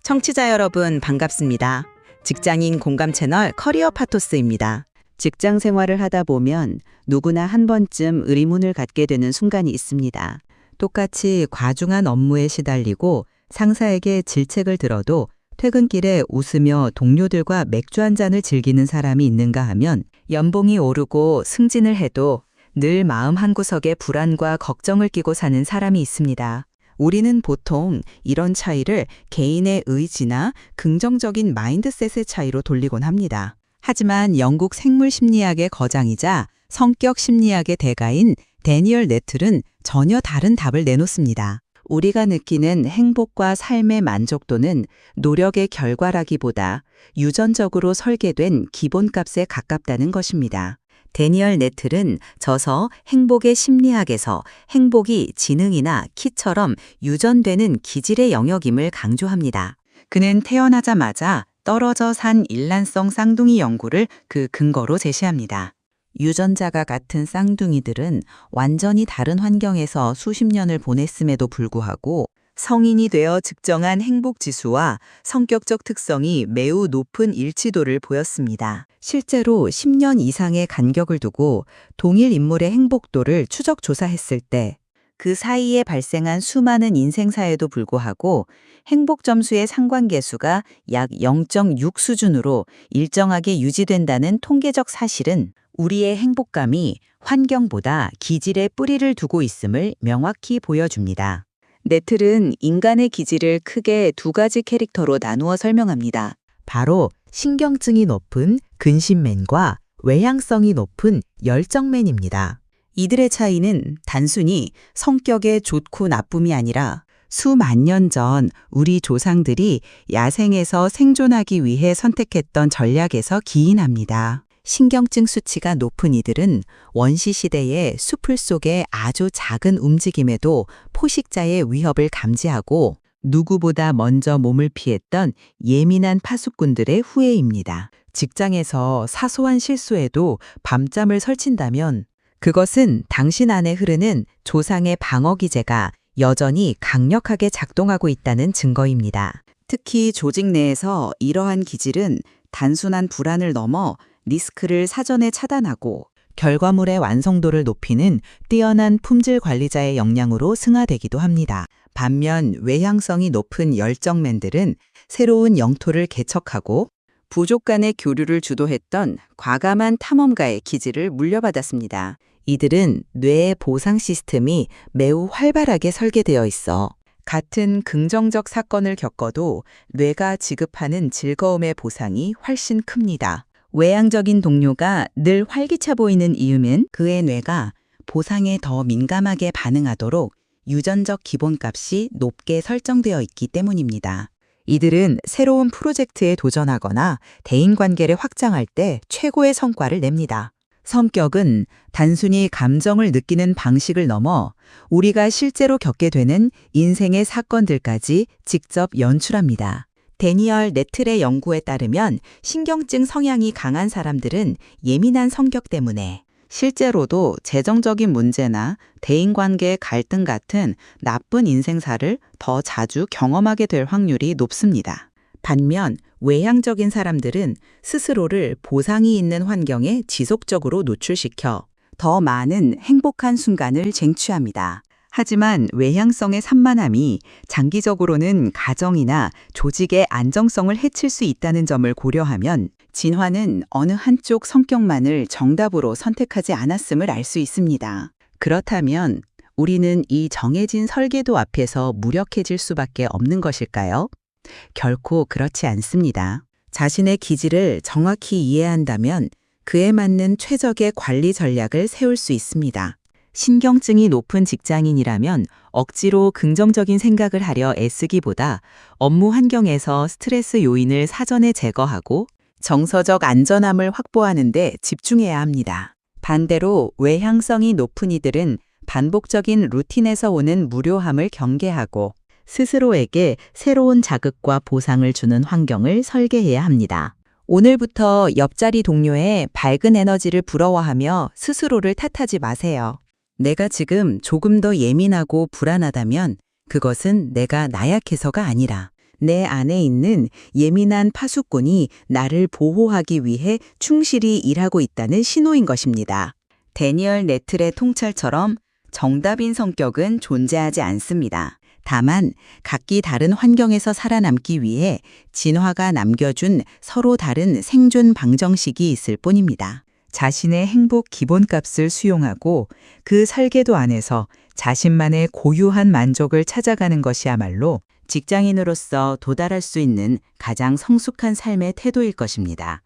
청취자 여러분 반갑습니다. 직장인 공감 채널 커리어 파토스입니다. 직장 생활을 하다 보면 누구나 한 번쯤 의문을 갖게 되는 순간이 있습니다. 똑같이 과중한 업무에 시달리고 상사에게 질책을 들어도 퇴근길에 웃으며 동료들과 맥주 한 잔을 즐기는 사람이 있는가 하면 연봉이 오르고 승진을 해도 늘 마음 한구석에 불안과 걱정을 끼고 사는 사람이 있습니다. 우리는 보통 이런 차이를 개인의 의지나 긍정적인 마인드셋의 차이로 돌리곤 합니다. 하지만 영국 생물심리학의 거장이자 성격 심리학의 대가인 데니얼 네틀은 전혀 다른 답을 내놓습니다. 우리가 느끼는 행복과 삶의 만족도는 노력의 결과라기보다 유전적으로 설계된 기본값에 가깝다는 것입니다. 데니얼 네틀은 저서 행복의 심리학에서 행복이 지능이나 키처럼 유전되는 기질의 영역임을 강조합니다. 그는 태어나자마자 떨어져 산 일란성 쌍둥이 연구를 그 근거로 제시합니다. 유전자가 같은 쌍둥이들은 완전히 다른 환경에서 수십 년을 보냈음에도 불구하고 성인이 되어 측정한 행복지수와 성격적 특성이 매우 높은 일치도를 보였습니다. 실제로 10년 이상의 간격을 두고 동일 인물의 행복도를 추적 조사했을 때 그 사이에 발생한 수많은 인생사에도 불구하고 행복 점수의 상관계수가 약 0.6 수준으로 일정하게 유지된다는 통계적 사실은 우리의 행복감이 환경보다 기질에 뿌리를 두고 있음을 명확히 보여줍니다. 네틀은 인간의 기질을 크게 두 가지 캐릭터로 나누어 설명합니다. 바로 신경증이 높은 근심맨과 외향성이 높은 열정맨입니다. 이들의 차이는 단순히 성격의 좋고 나쁨이 아니라 수만 년 전 우리 조상들이 야생에서 생존하기 위해 선택했던 전략에서 기인합니다. 신경증 수치가 높은 이들은 원시시대의 숲을 속의 아주 작은 움직임에도 포식자의 위협을 감지하고 누구보다 먼저 몸을 피했던 예민한 파수꾼들의 후예입니다. 직장에서 사소한 실수에도 밤잠을 설친다면 그것은 당신 안에 흐르는 조상의 방어 기제가 여전히 강력하게 작동하고 있다는 증거입니다. 특히 조직 내에서 이러한 기질은 단순한 불안을 넘어 리스크를 사전에 차단하고 결과물의 완성도를 높이는 뛰어난 품질 관리자의 역량으로 승화되기도 합니다. 반면 외향성이 높은 열정맨들은 새로운 영토를 개척하고 부족 간의 교류를 주도했던 과감한 탐험가의 기질을 물려받았습니다. 이들은 뇌의 보상 시스템이 매우 활발하게 설계되어 있어 같은 긍정적 사건을 겪어도 뇌가 지급하는 즐거움의 보상이 훨씬 큽니다. 외향적인 동료가 늘 활기차 보이는 이유는 그의 뇌가 보상에 더 민감하게 반응하도록 유전적 기본값이 높게 설정되어 있기 때문입니다. 이들은 새로운 프로젝트에 도전하거나 대인관계를 확장할 때 최고의 성과를 냅니다. 성격은 단순히 감정을 느끼는 방식을 넘어 우리가 실제로 겪게 되는 인생의 사건들까지 직접 연출합니다. 데니얼 네틀의 연구에 따르면 신경증 성향이 강한 사람들은 예민한 성격 때문에 실제로도 재정적인 문제나 대인관계의 갈등 같은 나쁜 인생사를 더 자주 경험하게 될 확률이 높습니다. 반면 외향적인 사람들은 스스로를 보상이 있는 환경에 지속적으로 노출시켜 더 많은 행복한 순간을 쟁취합니다. 하지만 외향성의 산만함이 장기적으로는 가정이나 조직의 안정성을 해칠 수 있다는 점을 고려하면 진화는 어느 한쪽 성격만을 정답으로 선택하지 않았음을 알 수 있습니다. 그렇다면 우리는 이 정해진 설계도 앞에서 무력해질 수밖에 없는 것일까요? 결코 그렇지 않습니다. 자신의 기질을 정확히 이해한다면 그에 맞는 최적의 관리 전략을 세울 수 있습니다. 신경증이 높은 직장인이라면 억지로 긍정적인 생각을 하려 애쓰기보다 업무 환경에서 스트레스 요인을 사전에 제거하고 정서적 안전함을 확보하는 데 집중해야 합니다. 반대로 외향성이 높은 이들은 반복적인 루틴에서 오는 무료함을 경계하고 스스로에게 새로운 자극과 보상을 주는 환경을 설계해야 합니다. 오늘부터 옆자리 동료의 밝은 에너지를 부러워하며 스스로를 탓하지 마세요. 내가 지금 조금 더 예민하고 불안하다면 그것은 내가 나약해서가 아니라 내 안에 있는 예민한 파수꾼이 나를 보호하기 위해 충실히 일하고 있다는 신호인 것입니다. 데니얼 네틀의 통찰처럼 정답인 성격은 존재하지 않습니다. 다만 각기 다른 환경에서 살아남기 위해 진화가 남겨준 서로 다른 생존 방정식이 있을 뿐입니다. 자신의 행복 기본값을 수용하고 그 설계도 안에서 자신만의 고유한 만족을 찾아가는 것이야말로 직장인으로서 도달할 수 있는 가장 성숙한 삶의 태도일 것입니다.